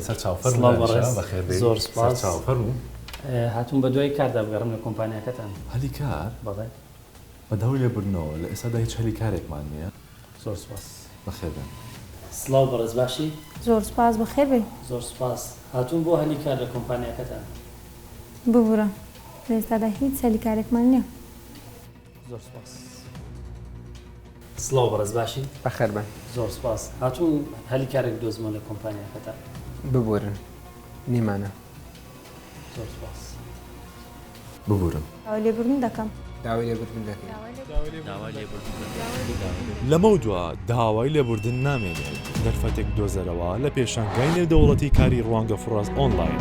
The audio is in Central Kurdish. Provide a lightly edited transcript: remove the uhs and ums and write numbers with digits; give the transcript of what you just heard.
سەر چاوفەر سڵاو بەڕێز. بەخێر زۆر سوپاس. چاوفەرمو هاتوون بە دوای کاردا بگەڕم لە کۆمپانیاکەتان. هەلی کار بەڵێ بەداوی لێبوردنەوە لە ئێستادا هیچ هەلی کارێکمان نییە زۆر سوپاس. بەخێر بن. سڵاو بەڕێز باشی؟ زۆر سپاس بەخێر بێ. زۆر سوپاس. هاتوون بۆ هەلی کار لە کۆمپانیاکەتان. ببوورە لە ئێستادا هیچ سەلیکارێکمان نییە. زۆر سوپاس. سڵاو بەڕێز باشی؟ بەخێر بن. زۆر سوپاس. هاتوون هەلی کارێک دۆزمەوە لە کۆمپانیاکەتان. ببورن نیمانە. زۆر سوپاس. ببورم. داوای لێبوردن دەکەم. داوای لێبوردن دەکەین. لەمە دووە داوای لێبوردن نامێنێت دەرفەتێک دۆزەرەوە لە پێشانگای نێودەوڵەتی کاری ڕوانگە فڕاست ئۆنلاین.